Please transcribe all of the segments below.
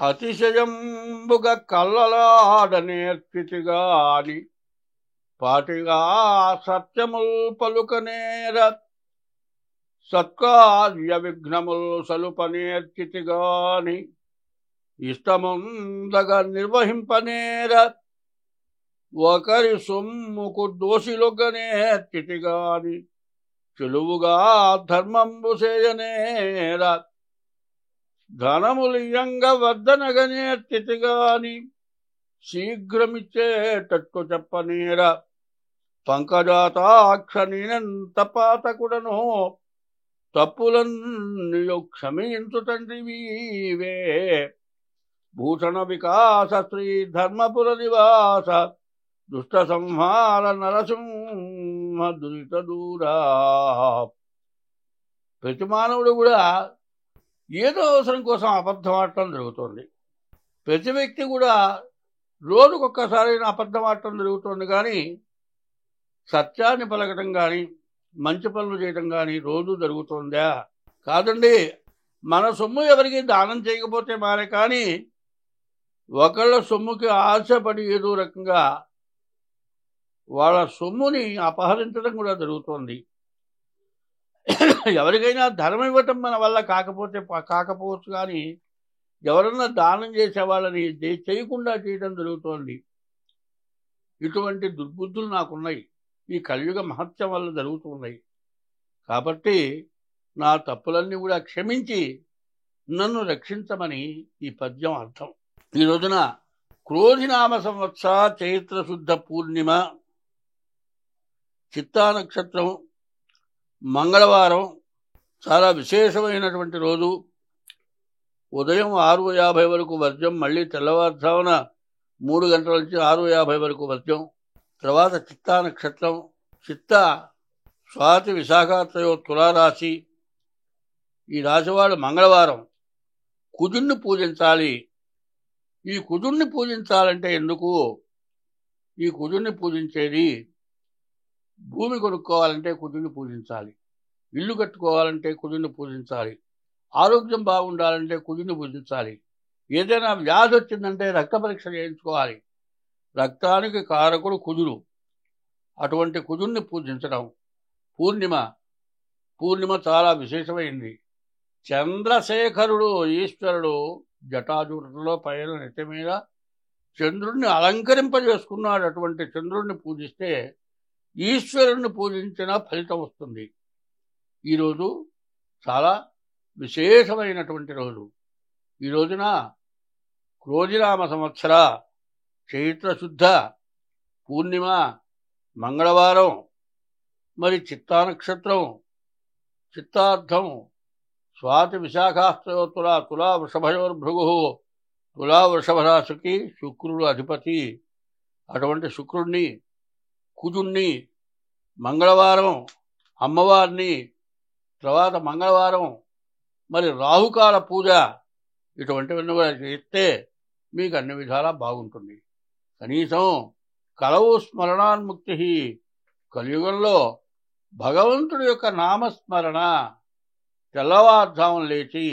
అతిశయంబుగ కల్లలాడనేర్చితిగాని పాటిగా సత్యముల్ పలుకనేర సత్కార్య విఘ్నముల్ సలుపనేర్చితిగాని ఇష్టముందగా నిర్వహింపనేర ఒకరి సొమ్ముకు దోషిలొగ్గనేర్చితిగాని చెలువుగా ధర్మంబు చేయనేర ధనములియంగ వర్ధనగనేర్చితిగాని శీఘ్రమిచ్చేటట్టు చెప్పనేర పంకజాతాక్ష నేనెంత పాతకుడనో తప్పులన్నీయు క్షమించు తండ్రివీవే భూషణ వికాస శ్రీ ధర్మపుర నివాస దుష్ట సంహార నరసింహ దురిత దూరా. ప్రతి మానవుడు కూడా ఏదో అవసరం కోసం అబద్ధం ఆడటం జరుగుతుంది. ప్రతి వ్యక్తి కూడా రోజుకొక్కసారి అబద్ధం ఆడటం జరుగుతుంది. కానీ సత్యాన్ని పలకటం కానీ మంచి పనులు చేయటం కానీ రోజు జరుగుతుందా? కాదండి. మన సొమ్ము ఎవరికి దానం చేయకపోతే మారే, కానీ ఒకళ్ళ సొమ్ముకి ఆశపడి ఏదో రకంగా వాళ్ళ సొమ్ముని అపహరించడం కూడా జరుగుతుంది. ఎవరికైనా ధనం ఇవ్వటం మన వల్ల కాకపోవచ్చు, కానీ ఎవరన్నా దానం చేసే వాళ్ళని చేయకుండా చేయడం జరుగుతోంది. ఇటువంటి దుర్బుద్ధులు నాకున్నాయి. ఈ కలియుగ మహత్యం వల్ల జరుగుతున్నాయి. కాబట్టి నా తప్పులన్నీ కూడా క్షమించి నన్ను రక్షించమని ఈ పద్యం అర్థం. ఈ రోజున క్రోధినామ సంవత్సర చైత్రశుద్ధ పూర్ణిమ, చిత్తా నక్షత్రం, మంగళవారం, చాలా విశేషమైనటువంటి రోజు. ఉదయం 6:50 వరకు వర్జం, మళ్ళీ తెల్లవారుజామున 3 గంటల నుంచి 6:50 వరకు వర్జం. తర్వాత చిత్తా నక్షత్రం, చిత్త స్వాతి విశాఖత్రయో తులారాశి. ఈ రాశివాడు మంగళవారం కుజుణ్ణి పూజించాలి. ఈ కుజుణ్ణి పూజించాలంటే ఎందుకు? ఈ కుజుణ్ణి పూజించేది భూమి కొనుక్కోవాలంటే కుజుణ్ణి పూజించాలి, ఇల్లు కట్టుకోవాలంటే కుజుణ్ణి పూజించాలి, ఆరోగ్యం బాగుండాలంటే కుజుణ్ణి పూజించాలి, ఏదైనా వ్యాధి వచ్చిందంటే రక్త పరీక్ష చేయించుకోవాలి. రక్తానికి కారకుడు కుజుడు. అటువంటి కుజుణ్ణి పూజించడం. పూర్ణిమ చాలా విశేషమైంది. చంద్రశేఖరుడు ఈశ్వరుడు జటాజూటంలో పైన నెత్తి మీద చంద్రుణ్ణి అలంకరింపజేసుకున్నాడు. అటువంటి చంద్రుణ్ణి పూజిస్తే ఈశ్వరుణ్ణి పూజించిన ఫలితం వస్తుంది. ఈరోజు చాలా విశేషమైనటువంటి రోజు. ఈ రోజున క్రోధినామ సంవత్సర చైత్రశుద్ధ పూర్ణిమ, మంగళవారం, మరి చిత్తా నక్షత్రం, చిత్తార్థం, స్వాతి విశాఖాస్త్రయోతుల తులా వృషభయోర్భృగు, తులా వృషభ రాశికి శుక్రుడు అధిపతి. అటువంటి శుక్రుణ్ణి, కుజుణ్ణి, మంగళవారం అమ్మవారిని, తర్వాత మంగళవారం మరి రాహుకాల పూజ, ఇటువంటివన్నీ కూడా చేస్తే మీకు అన్ని విధాలా బాగుంటుంది. కనీసం కలవు స్మరణాన్ముక్తి. కలియుగంలో భగవంతుడి యొక్క నామస్మరణ, తెల్లవారుజామున లేచి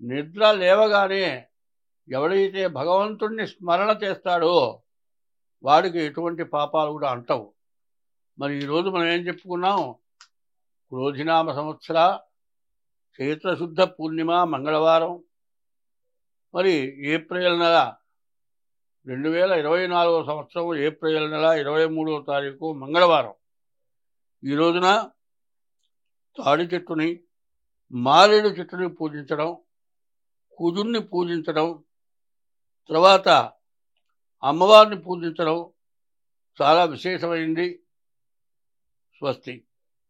నిద్ర లేవగానే ఎవడైతే భగవంతుడిని స్మరణ చేస్తాడో వాడికి ఎటువంటి పాపాలు కూడా అంటవు. మరి ఈరోజు మనం ఏం చెప్పుకున్నాం? క్రోధినామ సంవత్సర చైత్రశుద్ధ పూర్ణిమ, మంగళవారం, మరి ఏప్రిల్ నెల 2024 సంవత్సరం ఏప్రిల్ నెల 23వ తారీఖు మంగళవారం. ఈ రోజున తాడి చెట్టుని, మారేడు చెట్టుని పూజించడం, కుజుణ్ణి పూజించడం, తర్వాత అమ్మవారిని పూజించడం చాలా విశేషమైంది. స్వస్తి.